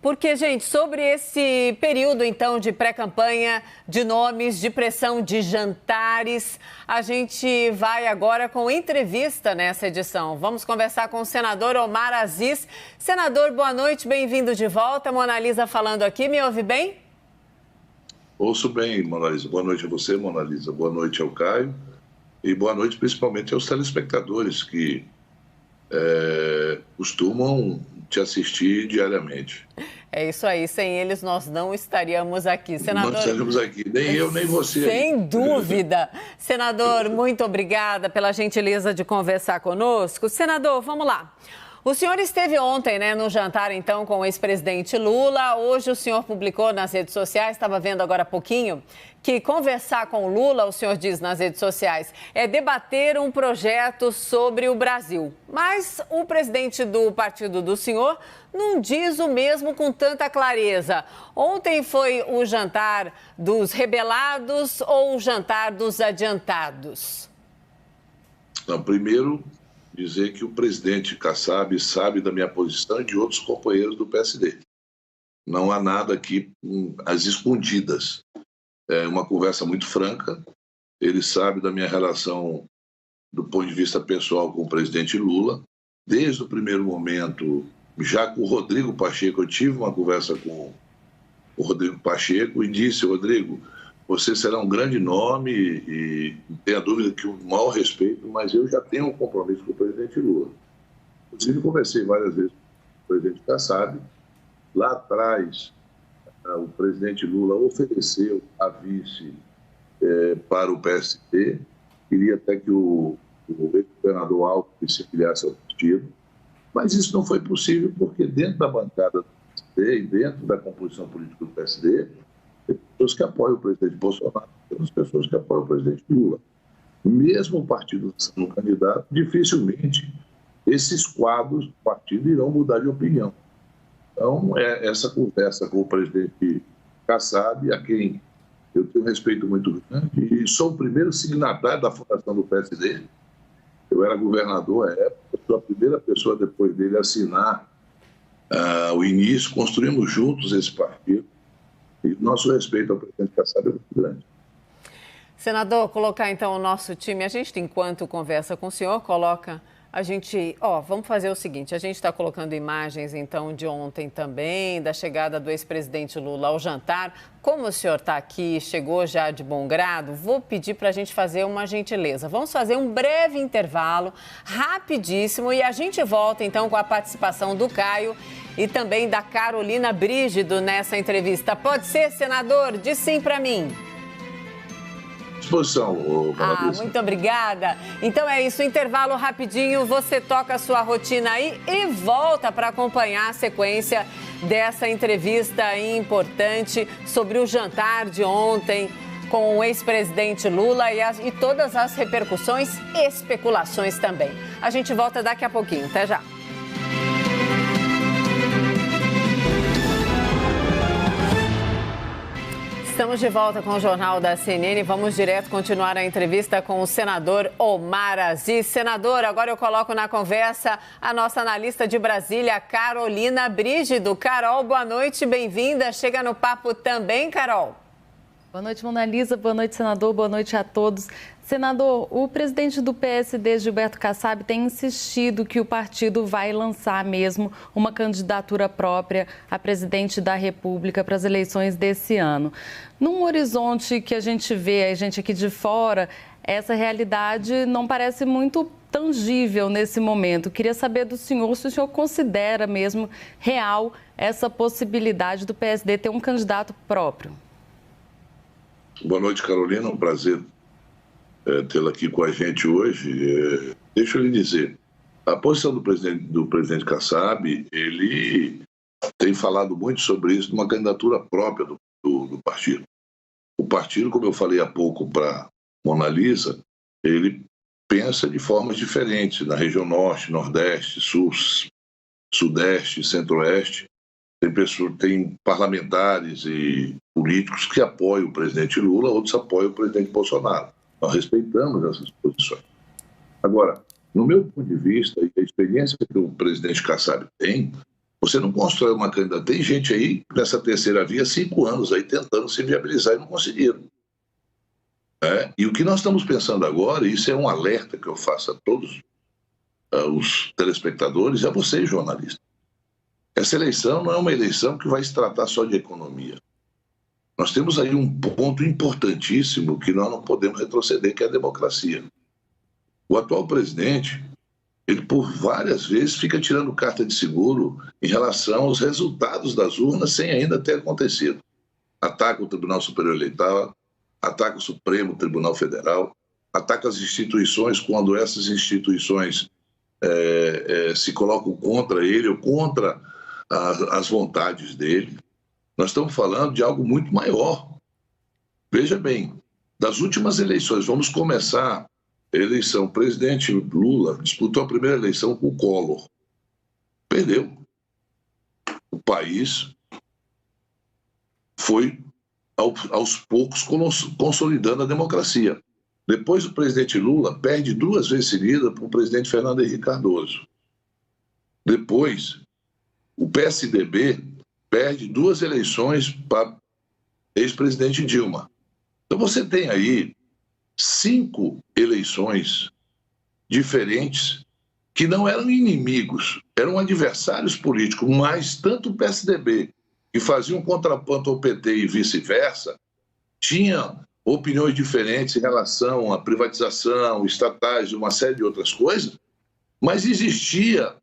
Porque, gente, sobre esse período, então, de pré-campanha, de nomes, de pressão, de jantares, a gente vai agora com entrevista nessa edição. Vamos conversar com o senador Omar Aziz. Senador, boa noite, bem-vindo de volta. Mona Lisa falando aqui, me ouve bem? Ouço bem, Mona Lisa. Boa noite a você, Mona Lisa. Boa noite ao Caio. E boa noite principalmente aos telespectadores que costumam te assistir diariamente. É isso aí, sem eles nós não estaríamos aqui. Senador, não estaríamos aqui, nem eu, nem você. Sem dúvida. Senador, muito obrigada pela gentileza de conversar conosco. Senador, vamos lá. O senhor esteve ontem, no jantar, então, com o ex-presidente Lula. Hoje o senhor publicou nas redes sociais, estava vendo agora há pouquinho, que conversar com o Lula, o senhor diz nas redes sociais, é debater um projeto sobre o Brasil. Mas o presidente do partido do senhor não diz o mesmo com tanta clareza. Ontem foi o jantar dos rebelados ou o jantar dos adiantados? Não, primeiro, dizer que o presidente Kassab sabe da minha posição e de outros companheiros do PSD. Não há nada aqui às escondidas. É uma conversa muito franca. Ele sabe da minha relação do ponto de vista pessoal com o presidente Lula. Desde o primeiro momento, já com o Rodrigo Pacheco, eu tive uma conversa com o Rodrigo Pacheco e disse: Rodrigo, você será um grande nome e não tenha dúvida que o maior respeito, mas eu já tenho um compromisso com o presidente Lula. Inclusive, conversei várias vezes com o presidente Kassab. Lá atrás, o presidente Lula ofereceu a vice para o PSD. Queria até que o ex-governador Alckmin se filiasse ao partido. Mas isso não foi possível porque dentro da bancada do PSD e dentro da composição política do PSD, tem pessoas que apoiam o presidente Bolsonaro, tem pessoas que apoiam o presidente Lula. Mesmo o partido sendo candidato, dificilmente esses quadros do partido irão mudar de opinião. Então, essa conversa com o presidente Kassab, a quem eu tenho um respeito muito grande, e sou o primeiro signatário da fundação do PSD. Eu era governador à época, sou a primeira pessoa depois dele a assinar o início, construímos juntos esse partido. E o nosso respeito ao presidente Kassab é muito grande. Senador, colocar então o nosso time, a gente, enquanto conversa com o senhor, coloca, vamos fazer o seguinte, a gente está colocando imagens então de ontem também, da chegada do ex-presidente Lula ao jantar. Como o senhor está aqui, chegou já de bom grado, vou pedir para a gente fazer uma gentileza. Vamos fazer um breve intervalo, rapidíssimo, e a gente volta então com a participação do Caio e também da Carolina Brígido nessa entrevista. Pode ser, senador? Diz sim para mim. Disposição, muito obrigada. Então é isso, intervalo rapidinho, você toca a sua rotina aí e volta para acompanhar a sequência dessa entrevista importante sobre o jantar de ontem com o ex-presidente Lula e todas as repercussões e especulações também. A gente volta daqui a pouquinho, até já. Estamos de volta com o Jornal da CNN. Vamos direto continuar a entrevista com o senador Omar Aziz. Senador, agora eu coloco na conversa a nossa analista de Brasília, Carolina Brígido. Carol, boa noite, bem-vinda. Chega no papo também, Carol. Boa noite, Mona Lisa. Boa noite, senador. Boa noite a todos. Senador, o presidente do PSD, Gilberto Kassab, tem insistido que o partido vai lançar mesmo uma candidatura própria a presidente da República para as eleições desse ano. Num horizonte que a gente vê, a gente aqui de fora, essa realidade não parece muito tangível nesse momento. Queria saber do senhor se o senhor considera mesmo real essa possibilidade do PSD ter um candidato próprio. Boa noite, Carolina. Um prazer tê-la aqui com a gente hoje. Deixa eu lhe dizer, a posição do presidente Kassab, ele tem falado muito sobre isso, numa candidatura própria do partido. O partido, como eu falei há pouco para Mona Lisa, ele pensa de formas diferentes na região norte, nordeste, sul, sudeste, centro-oeste. Tem parlamentares e políticos que apoiam o presidente Lula, outros apoiam o presidente Bolsonaro. Nós respeitamos essas posições. Agora, no meu ponto de vista, e a experiência que o presidente Kassab tem, Você não constrói uma candidatura. Tem gente aí nessa terceira via há 5 anos aí tentando se viabilizar e não conseguiram. E o que nós estamos pensando agora, e isso é um alerta que eu faço a todos os telespectadores e a vocês, jornalistas. Essa eleição não é uma eleição que vai se tratar só de economia. Nós temos aí um ponto importantíssimo que nós não podemos retroceder, que é a democracia. O atual presidente, ele por várias vezes fica tirando carta de seguro em relação aos resultados das urnas sem ainda ter acontecido. Ataca o Tribunal Superior Eleitoral, ataca o Supremo Tribunal Federal, ataca as instituições quando essas instituições se colocam contra ele ou contra as vontades dele. Nós estamos falando de algo muito maior. Veja bem, das últimas eleições, vamos começar a eleição. O presidente Lula disputou a primeira eleição com o Collor. Perdeu. O país foi, aos poucos, consolidando a democracia. Depois, o presidente Lula perde 2 vezes seguidas para o presidente Fernando Henrique Cardoso. Depois, o PSDB perde 2 eleições para ex-presidente Dilma. Então você tem aí 5 eleições diferentes que não eram inimigos, eram adversários políticos, mas tanto o PSDB, que fazia um contraponto ao PT e vice-versa, tinha opiniões diferentes em relação à privatização, estatais e uma série de outras coisas, mas existia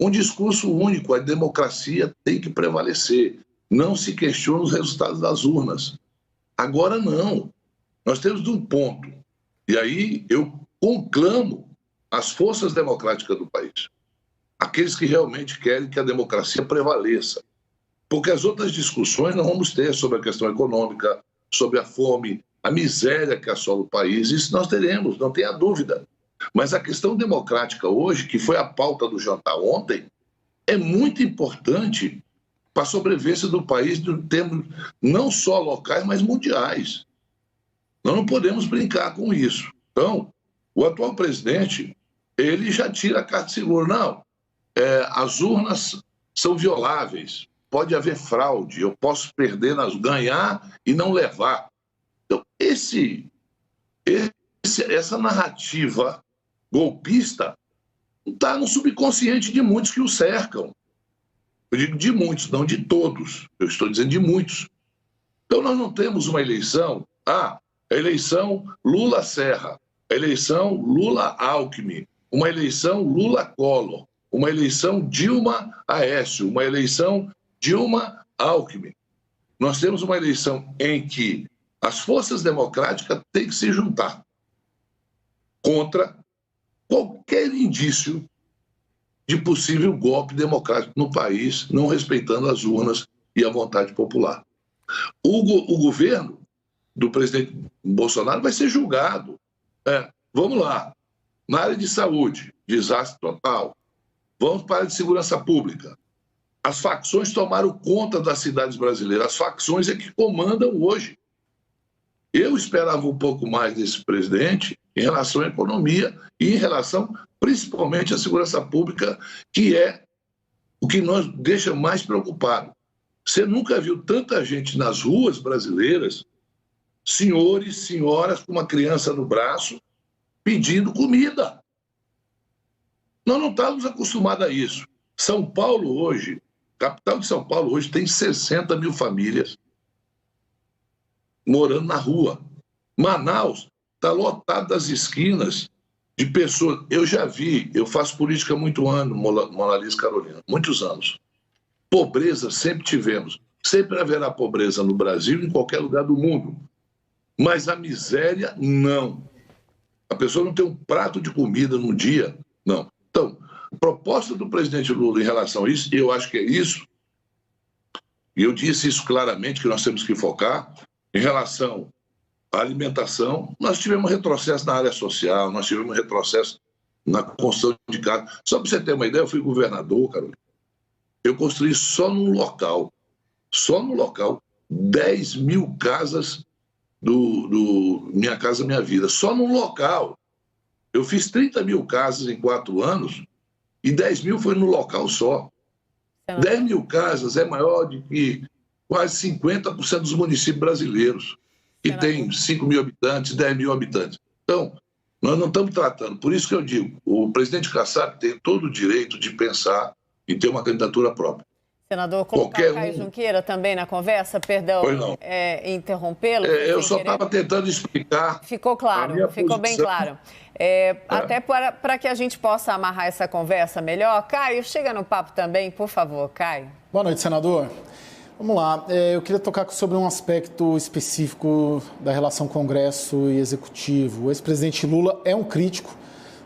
um discurso único: a democracia tem que prevalecer. Não se questiona os resultados das urnas. Agora não. Nós temos um ponto. E aí eu conclamo as forças democráticas do país. Aqueles que realmente querem que a democracia prevaleça. Porque as outras discussões nós vamos ter sobre a questão econômica, sobre a fome, a miséria que assola o país. Isso nós teremos, não tenha dúvida. Mas a questão democrática hoje, que foi a pauta do jantar ontem, é muito importante para a sobrevivência do país em termos não só locais, mas mundiais. Nós não podemos brincar com isso. Então, o atual presidente, ele já tira a carta de seguro. Não, as urnas são violáveis, pode haver fraude, eu posso perder, ganhar e não levar. Então, essa narrativa golpista está no subconsciente de muitos que o cercam. Eu digo de muitos, não de todos. Eu estou dizendo de muitos. Então nós não temos uma eleição, a eleição Lula-Serra, a eleição Lula-Alckmin, uma eleição Lula-Collor, uma eleição Dilma-Aécio, uma eleição Dilma-Alckmin. Nós temos uma eleição em que as forças democráticas têm que se juntar contra qualquer indício de possível golpe democrático no país, não respeitando as urnas e a vontade popular. O governo do presidente Bolsonaro vai ser julgado. Vamos lá. Na área de saúde, desastre total. Vamos para a área de segurança pública. As facções tomaram conta das cidades brasileiras. As facções é que comandam hoje. Eu esperava um pouco mais desse presidente em relação à economia e em relação, principalmente, à segurança pública, que é o que nos deixa mais preocupados. Você nunca viu tanta gente nas ruas brasileiras, senhores, senhoras com uma criança no braço, pedindo comida. Nós não estávamos acostumados a isso. São Paulo hoje, capital de São Paulo hoje, tem 60 mil famílias morando na rua. Manaus está lotado das esquinas de pessoas. Eu já vi, eu faço política há muito ano, Mona Lisa Carolina, muitos anos. Pobreza sempre tivemos. Sempre haverá pobreza no Brasil e em qualquer lugar do mundo. Mas a miséria, não. A pessoa não tem um prato de comida no dia, não. Então, a proposta do presidente Lula em relação a isso, eu acho que é isso, e eu disse isso claramente, que nós temos que focar em relação à alimentação. Nós tivemos retrocesso na área social, nós tivemos retrocesso na construção de casa. Só para você ter uma ideia, eu fui governador, Carolina. Eu construí só no local, 10 mil casas do Minha Casa Minha Vida. Só num local. Eu fiz 30 mil casas em 4 anos e 10 mil foi no local só. 10 mil casas é maior do que quase 50% dos municípios brasileiros, que tem 5 mil habitantes, 10 mil habitantes. Então, nós não estamos tratando. Por isso que eu digo, o presidente Kassab tem todo o direito de pensar em ter uma candidatura própria. Senador, colocar o Caio Junqueira também na conversa, perdão, interrompê-lo. Eu só estava tentando explicar. Ficou claro, ficou bem claro. Até para que a gente possa amarrar essa conversa melhor. Caio, chega no papo também, por favor, Caio. Boa noite, senador. Vamos lá, eu queria tocar sobre um aspecto específico da relação Congresso e Executivo. O ex-presidente Lula é um crítico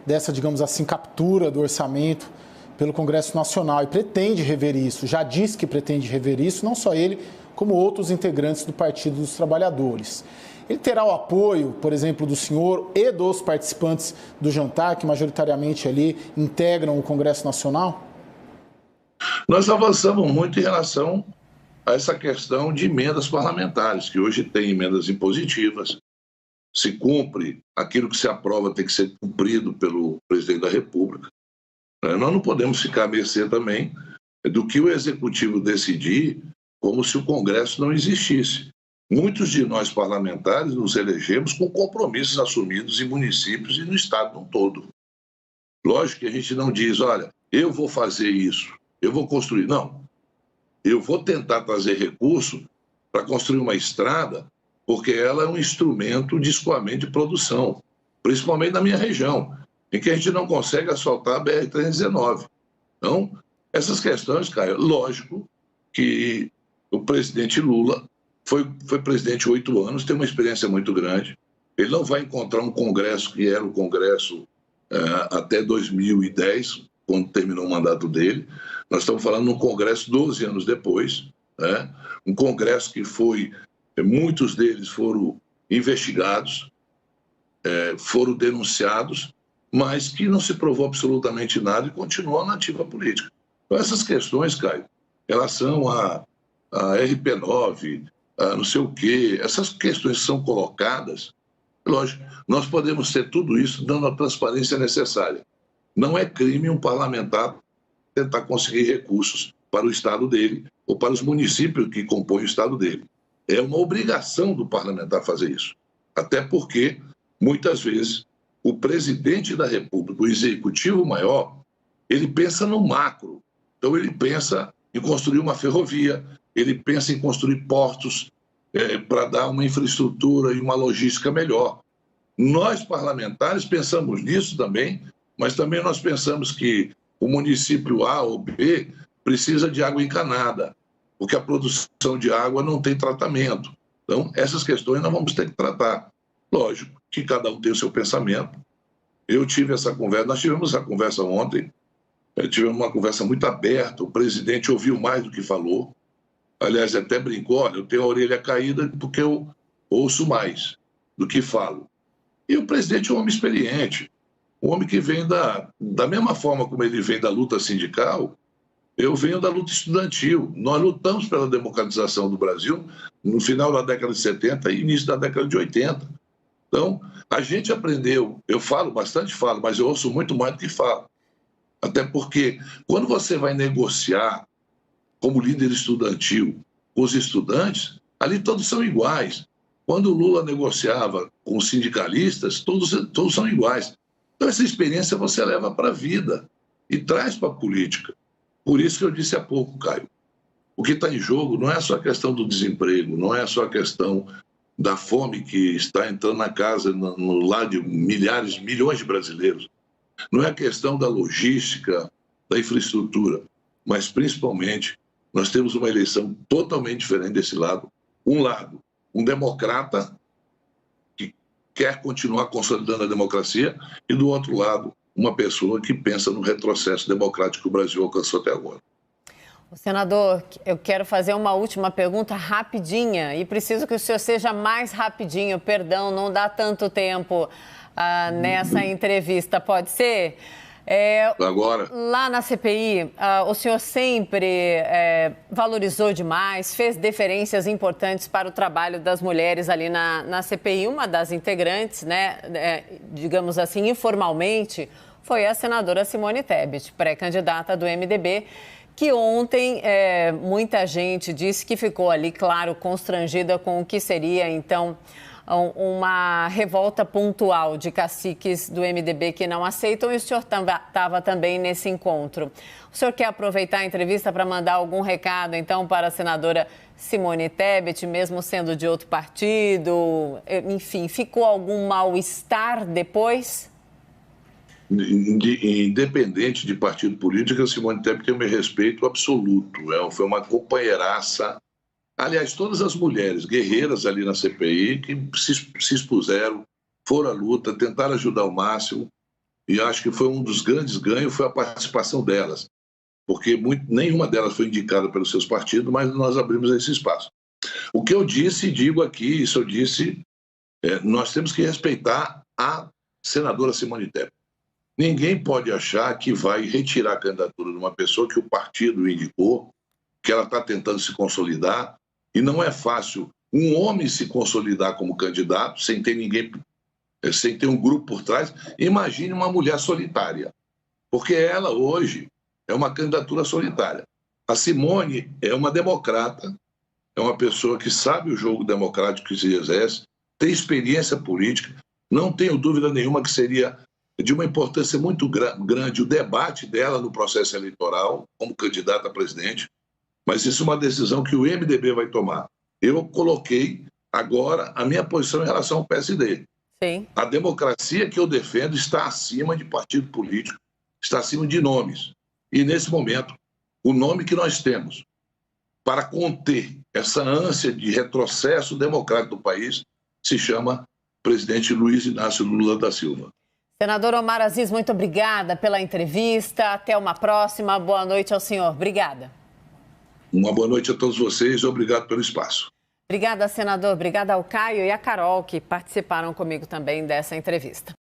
dessa, digamos assim, captura do orçamento pelo Congresso Nacional e pretende rever isso, já disse que pretende rever isso, não só ele, como outros integrantes do Partido dos Trabalhadores. Ele terá o apoio, por exemplo, do senhor e dos participantes do jantar, que majoritariamente ali integram o Congresso Nacional? Nós avançamos muito em relação a essa questão de emendas parlamentares, que hoje tem emendas impositivas. Se cumpre, aquilo que se aprova tem que ser cumprido pelo presidente da República. Nós não podemos ficar à mercê também do que o Executivo decidir, como se o Congresso não existisse. Muitos de nós parlamentares nos elegemos com compromissos assumidos em municípios e no Estado como um todo. Lógico que a gente não diz, olha, eu vou fazer isso, eu vou construir. Não. Eu vou tentar trazer recurso para construir uma estrada, porque ela é um instrumento de escoamento de produção, principalmente na minha região, em que a gente não consegue asfaltar a BR-319. Então, essas questões, Caio, lógico que o presidente Lula foi presidente 8 anos, tem uma experiência muito grande. Ele não vai encontrar um Congresso que era o Congresso até 2010, quando terminou o mandato dele. Nós estamos falando de um Congresso 12 anos depois, né? Um Congresso que muitos deles foram investigados, foram denunciados, mas que não se provou absolutamente nada e continuou na ativa política. Então, essas questões, Caio, em relação a RP9, a não sei o quê, essas questões que são colocadas, lógico, nós podemos ter tudo isso dando a transparência necessária. Não é crime um parlamentar tentar conseguir recursos para o Estado dele ou para os municípios que compõem o Estado dele. É uma obrigação do parlamentar fazer isso. Até porque, muitas vezes, o presidente da República, o executivo maior, ele pensa no macro. Então, ele pensa em construir uma ferrovia, ele pensa em construir portos para dar uma infraestrutura e uma logística melhor. Nós, parlamentares, pensamos nisso também, mas também nós pensamos que o município A ou B precisa de água encanada, porque a produção de água não tem tratamento. Então, essas questões nós vamos ter que tratar. Lógico que cada um tem o seu pensamento. Eu tive essa conversa, nós tivemos essa conversa ontem, tivemos uma conversa muito aberta, o presidente ouviu mais do que falou. Aliás, até brincou, olha, eu tenho a orelha caída porque eu ouço mais do que falo. E o presidente é um homem experiente, um homem que vem da mesma forma como ele vem da luta sindical, eu venho da luta estudantil. Nós lutamos pela democratização do Brasil no final da década de 70 e início da década de 80. Então, a gente aprendeu, eu falo bastante, mas eu ouço muito mais do que falo. Até porque, quando você vai negociar como líder estudantil com os estudantes, ali todos são iguais. Quando o Lula negociava com os sindicalistas, todos são iguais. Então, essa experiência você leva para a vida e traz para a política. Por isso que eu disse há pouco, Caio, o que está em jogo não é só a questão do desemprego, não é só a questão da fome que está entrando na casa, no lar de milhões de brasileiros. Não é a questão da logística, da infraestrutura, mas principalmente nós temos uma eleição totalmente diferente desse lado. Um democrata que quer continuar consolidando a democracia e do outro lado, uma pessoa que pensa no retrocesso democrático que o Brasil alcançou até agora. Senador, eu quero fazer uma última pergunta rapidinha e preciso que o senhor seja mais rapidinho, perdão, não dá tanto tempo nessa entrevista, pode ser? Agora. Lá na CPI, o senhor sempre valorizou demais, fez deferências importantes para o trabalho das mulheres ali na CPI. Uma das integrantes, né, digamos assim, informalmente, foi a senadora Simone Tebet, pré-candidata do MDB, que ontem muita gente disse que ficou ali, claro, constrangida com o que seria, então, uma revolta pontual de caciques do MDB que não aceitam, e o senhor estava também nesse encontro. O senhor quer aproveitar a entrevista para mandar algum recado, então, para a senadora Simone Tebet, mesmo sendo de outro partido? Enfim, ficou algum mal-estar depois? Independente de partido político, a Simone Tebet tem o meu respeito absoluto. Foi uma companheiraça. Aliás, todas as mulheres guerreiras ali na CPI que se expuseram, foram à luta, tentaram ajudar ao máximo, e acho que foi um dos grandes ganhos foi a participação delas, porque nenhuma delas foi indicada pelos seus partidos, mas nós abrimos esse espaço. O que eu disse, e digo aqui, isso eu disse, nós temos que respeitar a senadora Simone Tebet. Ninguém pode achar que vai retirar a candidatura de uma pessoa que o partido indicou, que ela está tentando se consolidar. E não é fácil um homem se consolidar como candidato sem ter ninguém, sem ter um grupo por trás. Imagine uma mulher solitária, porque ela hoje é uma candidatura solitária. A Simone é uma democrata, é uma pessoa que sabe o jogo democrático que se exerce, tem experiência política, não tenho dúvida nenhuma que seria de uma importância muito grande o debate dela no processo eleitoral como candidata a presidente. Mas isso é uma decisão que o MDB vai tomar. Eu coloquei agora a minha posição em relação ao PSD. Sim. A democracia que eu defendo está acima de partido político, está acima de nomes. E, nesse momento, o nome que nós temos para conter essa ânsia de retrocesso democrático do país se chama presidente Luiz Inácio Lula da Silva. Senador Omar Aziz, muito obrigada pela entrevista. Até uma próxima. Boa noite ao senhor. Obrigada. Uma boa noite a todos vocês e obrigado pelo espaço. Obrigada, senador. Obrigada ao Caio e à Carol, que participaram comigo também dessa entrevista.